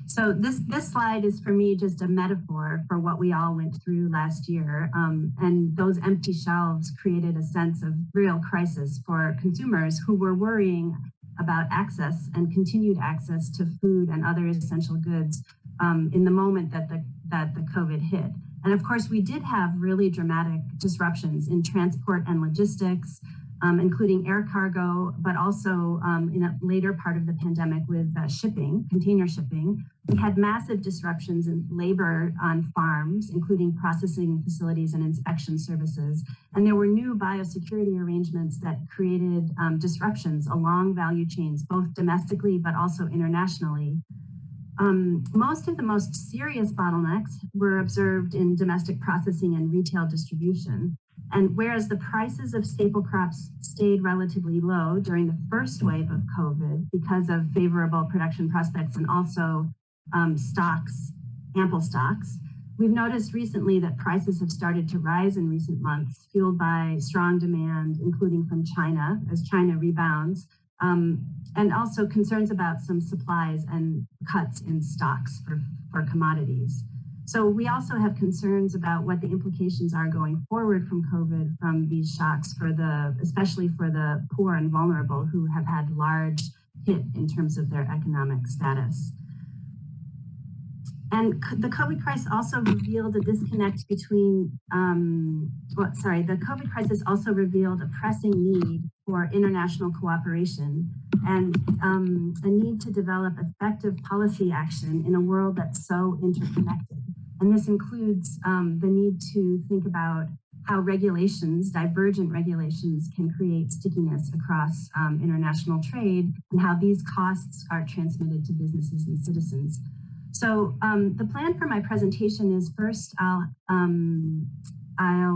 So this slide is for me just a metaphor for what we all went through last year. And those empty shelves created a sense of real crisis for consumers who were worrying about access and continued access to food and other essential goods in the moment that the COVID hit. And of course, we did have really dramatic disruptions in transport and logistics, including air cargo, but also in a later part of the pandemic with shipping, container shipping. We had massive disruptions in labor on farms, including processing facilities and inspection services. And there were new biosecurity arrangements that created disruptions along value chains, both domestically, but also internationally. Most of the most serious bottlenecks were observed in domestic processing and retail distribution. And whereas the prices of staple crops stayed relatively low during the first wave of COVID because of favorable production prospects and also ample stocks, we've noticed recently that prices have started to rise in recent months, fueled by strong demand, including from China, as China rebounds, and also concerns about some supplies and cuts in stocks for commodities. So we also have concerns about what the implications are going forward from COVID, from these shocks especially for the poor and vulnerable who have had large hit in terms of their economic status. And the COVID crisis also revealed a disconnect between, the COVID crisis also revealed a pressing need for international cooperation and a need to develop effective policy action in a world that's so interconnected. And this includes the need to think about how divergent regulations can create stickiness across international trade and how these costs are transmitted to businesses and citizens. So the plan for my presentation is first, I'll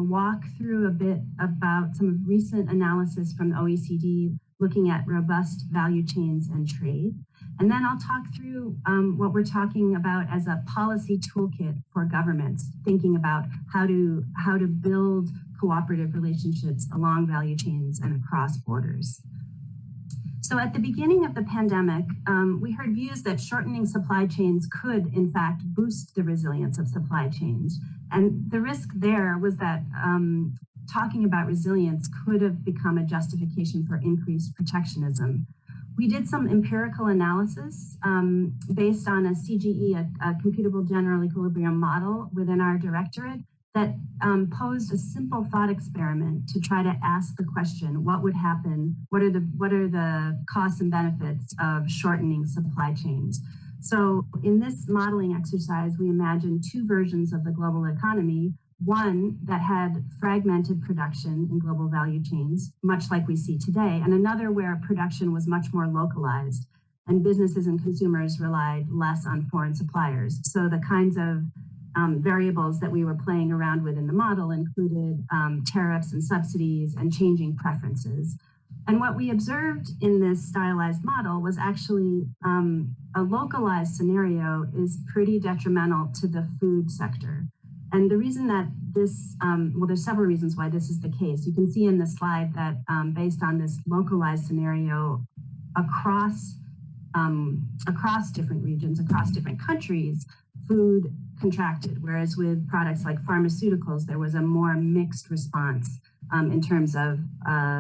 walk through a bit about some of recent analysis from the OECD looking at robust value chains and trade. And then I'll talk through what we're talking about as a policy toolkit for governments, thinking about how to build cooperative relationships along value chains and across borders. So at the beginning of the pandemic, we heard views that shortening supply chains could, in fact, boost the resilience of supply chains. And the risk there was that talking about resilience could have become a justification for increased protectionism. We did some empirical analysis based on a CGE, a computable general equilibrium model within our directorate that posed a simple thought experiment to try to ask the question, what would happen? What are the costs and benefits of shortening supply chains? So in this modeling exercise, we imagined two versions of the global economy. One that had fragmented production in global value chains, much like we see today, and another where production was much more localized and businesses and consumers relied less on foreign suppliers. So the kinds of variables that we were playing around with in the model included tariffs and subsidies and changing preferences. And what we observed in this stylized model was actually a localized scenario is pretty detrimental to the food sector. And the reason that this, there's several reasons why this is the case. You can see in the slide that based on this localized scenario across different regions, across different countries, food contracted, whereas with products like pharmaceuticals, there was a more mixed response in terms of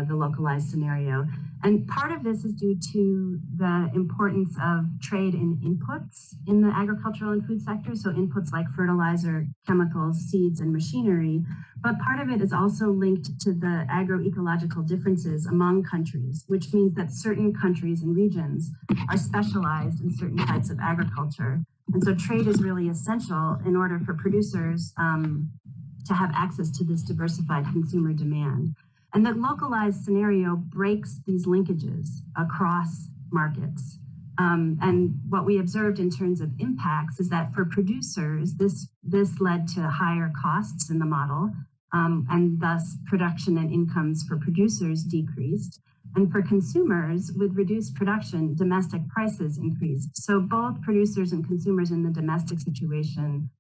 the localized scenario. And part of this is due to the importance of trade in inputs in the agricultural and food sector, so inputs like fertilizer, chemicals, seeds, and machinery. But part of it is also linked to the agroecological differences among countries, which means that certain countries and regions are specialized in certain types of agriculture. And so trade is really essential in order for producers to have access to this diversified consumer demand. And the localized scenario breaks these linkages across markets. And what we observed in terms of impacts is that for producers, this led to higher costs in the model, and thus production and incomes for producers decreased. And for consumers, with reduced production, domestic prices increased. So both producers and consumers in the domestic situation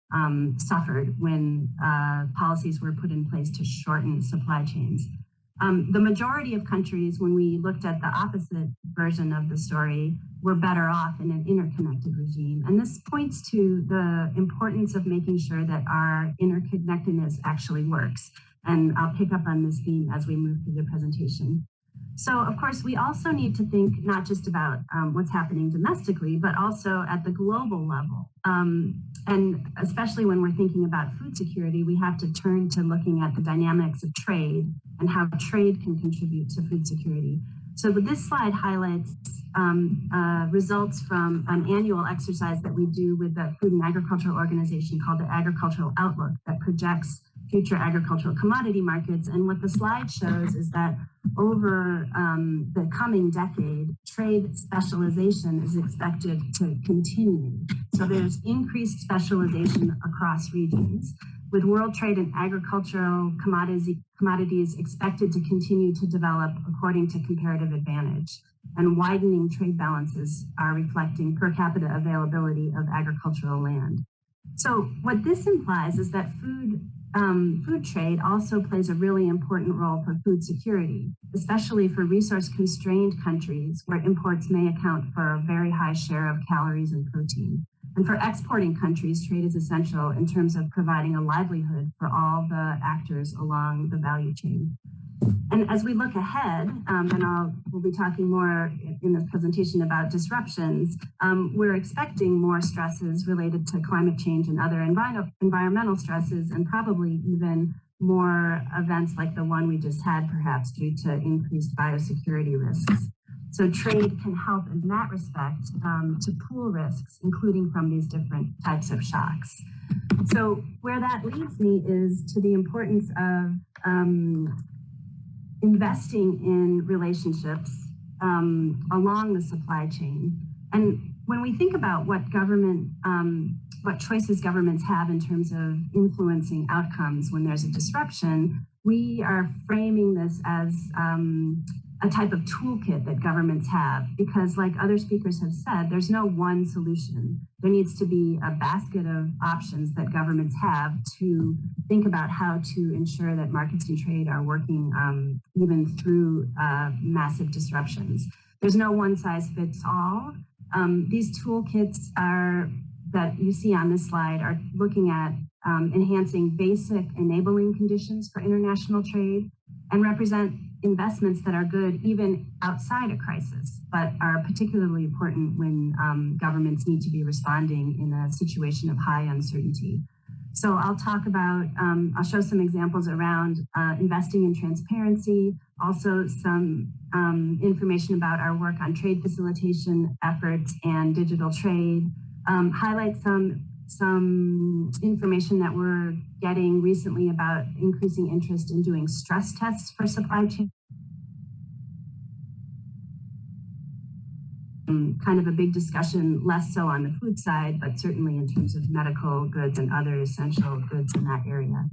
suffered when policies were put in place to shorten supply chains. The majority of countries, when we looked at the opposite version of the story, were better off in an interconnected regime. And this points to the importance of making sure that our interconnectedness actually works. And I'll pick up on this theme as we move through the presentation. So, of course, we also need to think not just about what's happening domestically, but also at the global level. And especially when we're thinking about food security, we have to turn to looking at the dynamics of trade and how trade can contribute to food security. So this slide highlights results from an annual exercise that we do with the Food and Agricultural Organization called the Agricultural Outlook that projects future agricultural commodity markets. And what the slide shows is that over the coming decade, trade specialization is expected to continue. So there's increased specialization across regions, with world trade in agricultural commodities expected to continue to develop according to comparative advantage. And widening trade balances are reflecting per capita availability of agricultural land. So what this implies is that food trade also plays a really important role for food security, especially for resource-constrained countries where imports may account for a very high share of calories and protein. And for exporting countries, trade is essential in terms of providing a livelihood for all the actors along the value chain. And as we look ahead, and we'll be talking more in this presentation about disruptions, we're expecting more stresses related to climate change and other environmental stresses, and probably even more events like the one we just had, perhaps due to increased biosecurity risks. So trade can help in that respect to pool risks, including from these different types of shocks. So where that leads me is to the importance of investing in relationships along the supply chain. And when we think about what choices governments have in terms of influencing outcomes when there's a disruption, we are framing this as a type of toolkit that governments have, because like other speakers have said, there's no one solution. There needs to be a basket of options that governments have to think about how to ensure that markets and trade are working even through massive disruptions. There's no one size fits all. These toolkits that you see on this slide are looking at enhancing basic enabling conditions for international trade and represent investments that are good even outside a crisis, but are particularly important when governments need to be responding in a situation of high uncertainty. So I'll show some examples around investing in transparency, also some information about our work on trade facilitation efforts and digital trade, highlight some information that we're getting recently about increasing interest in doing stress tests for supply chain. Kind of a big discussion, less so on the food side, but certainly in terms of medical goods and other essential goods in that area.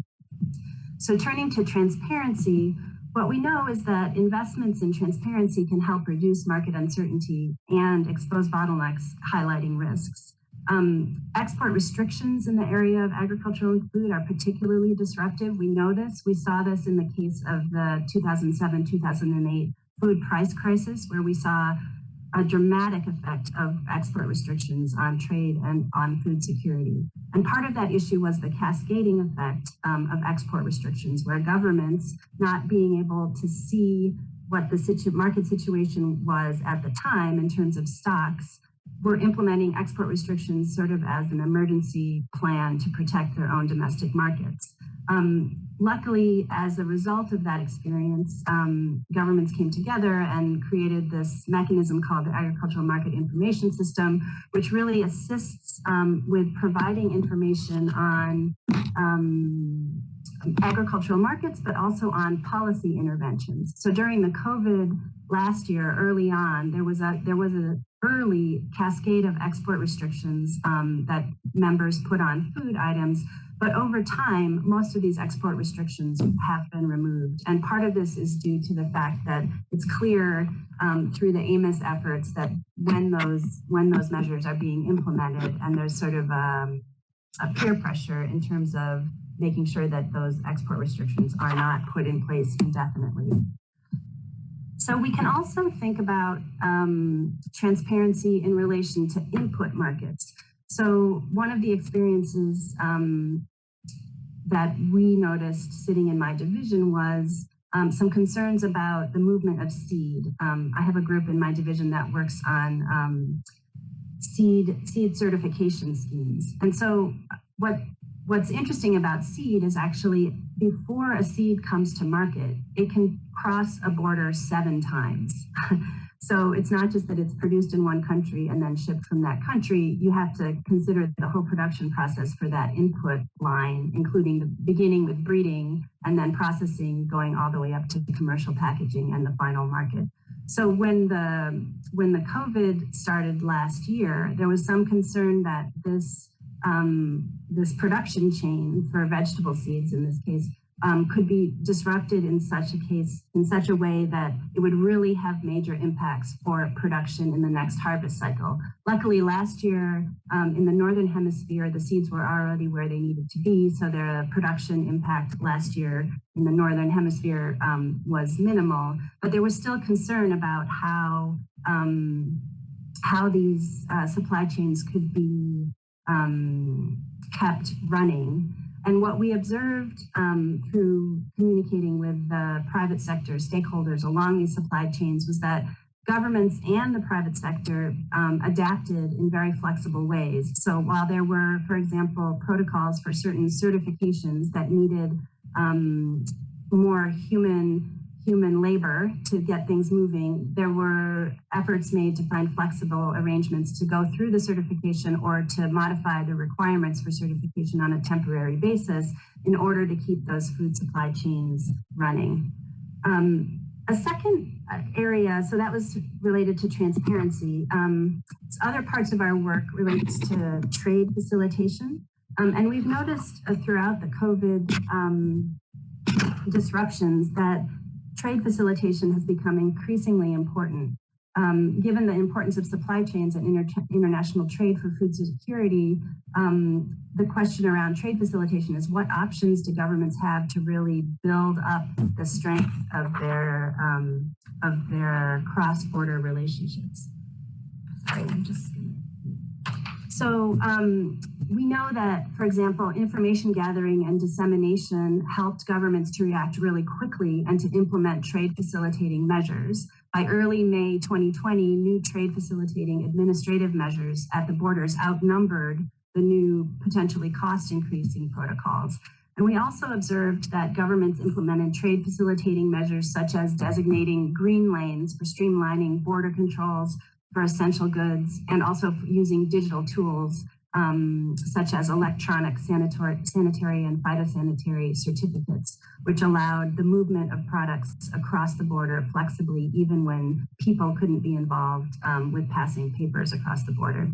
So turning to transparency, what we know is that investments in transparency can help reduce market uncertainty and expose bottlenecks, highlighting risks. Export restrictions in the area of agricultural and food are particularly disruptive. We know this. We saw this in the case of the 2007-2008 food price crisis, where we saw a dramatic effect of export restrictions on trade and on food security. And part of that issue was the cascading effect of export restrictions, where governments, not being able to see what the market situation was at the time in terms of stocks, were implementing export restrictions sort of as an emergency plan to protect their own domestic markets. Luckily, as a result of that experience, governments came together and created this mechanism called the Agricultural Market Information System, which really assists with providing information on agricultural markets, but also on policy interventions. So during the COVID last year, early on, there was an early cascade of export restrictions that members put on food items. But over time, most of these export restrictions have been removed. And part of this is due to the fact that it's clear through the AMIS efforts that when those measures are being implemented, and there's sort of a peer pressure in terms of making sure that those export restrictions are not put in place indefinitely. So we can also think about transparency in relation to input markets. So one of the experiences that we noticed sitting in my division was some concerns about the movement of seed. I have a group in my division that works on seed certification schemes. And so what's interesting about seed is actually before a seed comes to market, it can cross a border 7 times. So it's not just that it's produced in one country and then shipped from that country. You have to consider the whole production process for that input line, including the beginning with breeding and then processing, going all the way up to commercial packaging and the final market. So when the COVID started last year, there was some concern that this production chain for vegetable seeds, in this case, could be disrupted in such a way that it would really have major impacts for production in the next harvest cycle. Luckily, last year in the Northern Hemisphere, the seeds were already where they needed to be, so their production impact last year in the Northern Hemisphere was minimal, but there was still concern about how these supply chains could be kept running. And what we observed through communicating with the private sector stakeholders along these supply chains was that governments and the private sector adapted in very flexible ways. So while there were, for example, protocols for certain certifications that needed more human labor to get things moving, there were efforts made to find flexible arrangements to go through the certification or to modify the requirements for certification on a temporary basis in order to keep those food supply chains running. A second area, so that was related to transparency. Other parts of our work relates to trade facilitation. And we've noticed throughout the COVID disruptions that trade facilitation has become increasingly important. Given the importance of supply chains and international trade for food security, the question around trade facilitation is what options do governments have to really build up the strength of their cross-border relationships? Sorry, So we know that, for example, information gathering and dissemination helped governments to react really quickly and to implement trade facilitating measures. By early May 2020, new trade facilitating administrative measures at the borders outnumbered the new potentially cost increasing protocols. And we also observed that governments implemented trade facilitating measures such as designating green lanes for streamlining border controls for essential goods, and also using digital tools such as electronic sanitary and phytosanitary certificates, which allowed the movement of products across the border flexibly, even when people couldn't be involved with passing papers across the border.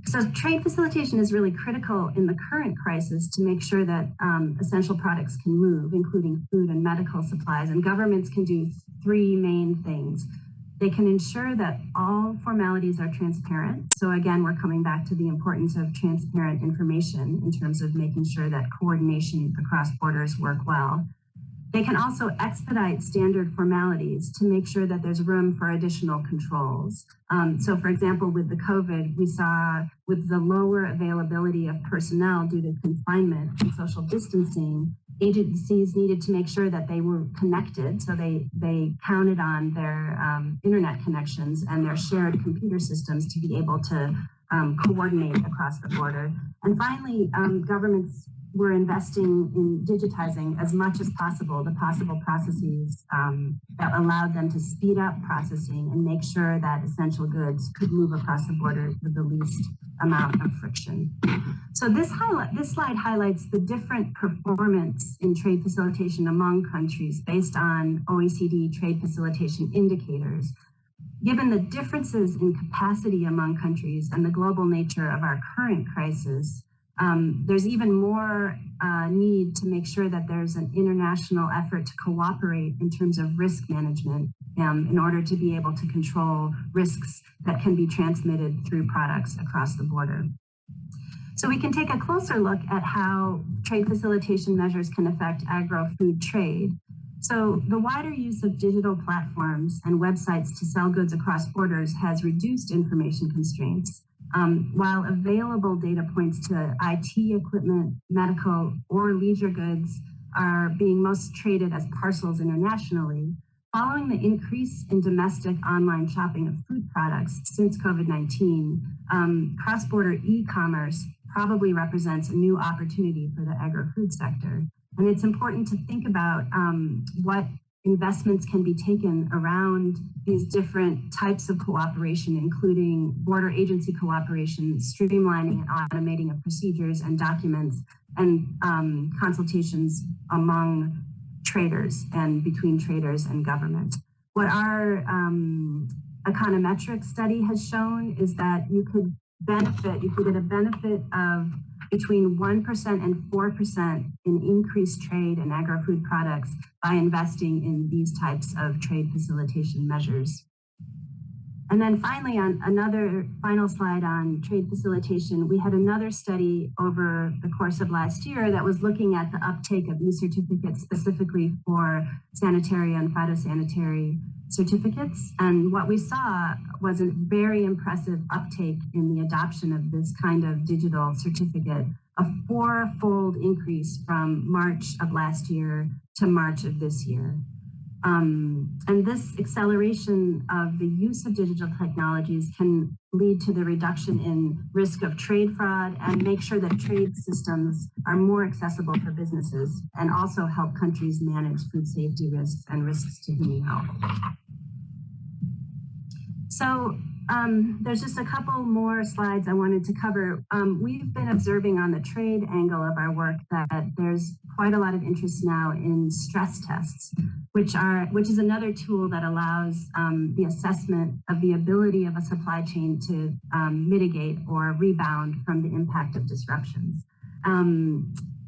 So trade facilitation is really critical in the current crisis to make sure that essential products can move, including food and medical supplies, and governments can do 3 main things. They can ensure that all formalities are transparent. So again, we're coming back to the importance of transparent information in terms of making sure that coordination across borders work well. They can also expedite standard formalities to make sure that there's room for additional controls. So for example, with the COVID, we saw with the lower availability of personnel due to confinement and social distancing, agencies needed to make sure that they were connected. So they counted on their internet connections and their shared computer systems to be able to coordinate across the border. And finally, governments were investing in digitizing as much as possible the possible processes that allowed them to speed up processing and make sure that essential goods could move across the border with the least amount of friction. So this slide highlights the different performance in trade facilitation among countries based on OECD trade facilitation indicators. Given the differences in capacity among countries and the global nature of our current crisis, there's even more need to make sure that there's an international effort to cooperate in terms of risk management in order to be able to control risks that can be transmitted through products across the border. So we can take a closer look at how trade facilitation measures can affect agro-food trade. So the wider use of digital platforms and websites to sell goods across borders has reduced information constraints. While available data points to IT equipment, medical, or leisure goods are being most traded as parcels internationally, following the increase in domestic online shopping of food products since COVID-19, cross-border e-commerce probably represents a new opportunity for the agri-food sector. And it's important to think about what investments can be taken around these different types of cooperation, including border agency cooperation, streamlining and automating of procedures and documents, and consultations among traders and between traders and government. What our econometric study has shown is that you could get a benefit of between 1% and 4% in increased trade in agri-food products by investing in these types of trade facilitation measures. And then finally, on another final slide on trade facilitation, we had another study over the course of last year that was looking at the uptake of e-certificates specifically for sanitary and phytosanitary certificates. And what we saw was a very impressive uptake in the adoption of this kind of digital certificate, a 4-fold increase from March of last year to March of this year. And this acceleration of the use of digital technologies can lead to the reduction in risk of trade fraud and make sure that trade systems are more accessible for businesses and also help countries manage food safety risks and risks to human health. So there's just a couple more slides I wanted to cover. We've been observing on the trade angle of our work that there's quite a lot of interest now in stress tests, which is another tool that allows the assessment of the ability of a supply chain to mitigate or rebound from the impact of disruptions.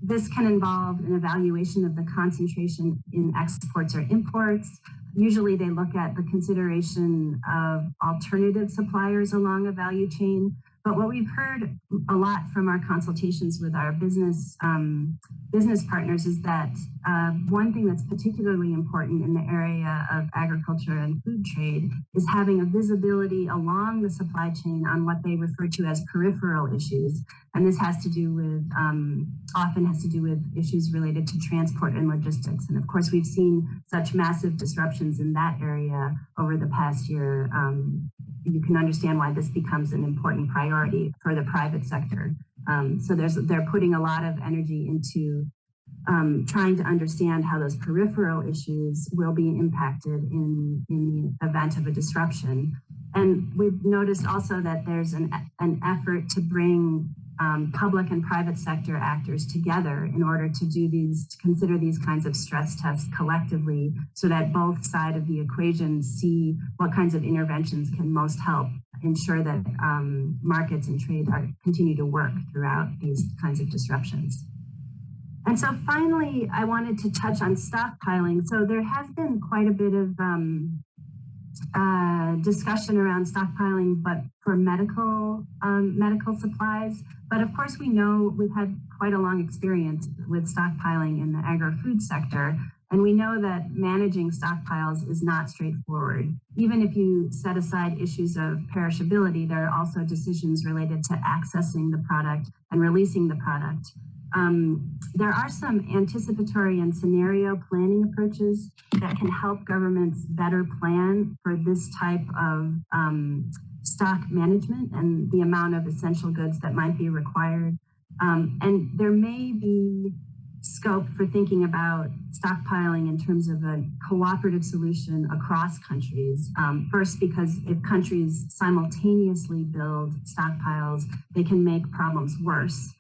This can involve an evaluation of the concentration in exports or imports. Usually they look at the consideration of alternative suppliers along a value chain. But what we've heard a lot from our consultations with our business partners is that one thing that's particularly important in the area of agriculture and food trade is having a visibility along the supply chain on what they refer to as peripheral issues. And this has to do with, often has to do with issues related to transport and logistics. And of course, we've seen such massive disruptions in that area over the past year. You can understand why this becomes an important priority for the private sector. So they're putting a lot of energy into trying to understand how those peripheral issues will be impacted in the event of a disruption. And we've noticed also that there's an effort to bring public and private sector actors together in order to consider these kinds of stress tests collectively so that both sides of the equation see what kinds of interventions can most help ensure that markets and trade continue to work throughout these kinds of disruptions. And so finally, I wanted to touch on stockpiling. So there has been quite a bit of discussion around stockpiling, but for medical supplies. But of course, we know we've had quite a long experience with stockpiling in the agri-food sector. And we know that managing stockpiles is not straightforward. Even if you set aside issues of perishability, there are also decisions related to accessing the product and releasing the product. There are some anticipatory and scenario planning approaches that can help governments better plan for this type of stock management and the amount of essential goods that might be required. And there may be scope for thinking about stockpiling in terms of a cooperative solution across countries. First, because if countries simultaneously build stockpiles, they can make problems worse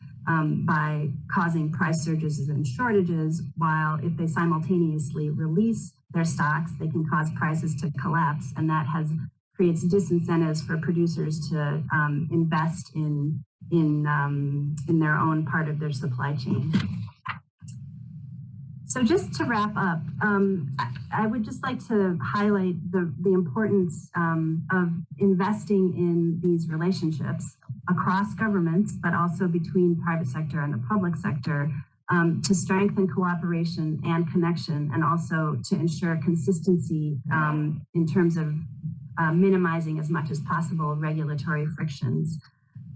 by causing price surges and shortages, while if they simultaneously release their stocks, they can cause prices to collapse, and that creates disincentives for producers to invest in their own part of their supply chain. So just to wrap up, I would just like to highlight the importance of investing in these relationships across governments, but also between private sector and the public sector, to strengthen cooperation and connection, and also to ensure consistency in terms of minimizing as much as possible regulatory frictions.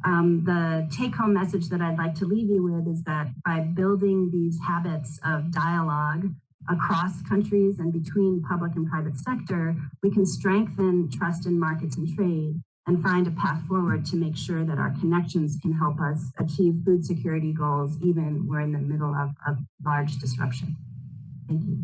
The take-home message that I'd like to leave you with is that by building these habits of dialogue across countries and between public and private sector, we can strengthen trust in markets and trade and find a path forward to make sure that our connections can help us achieve food security goals, even we're in the middle of large disruption. Thank you.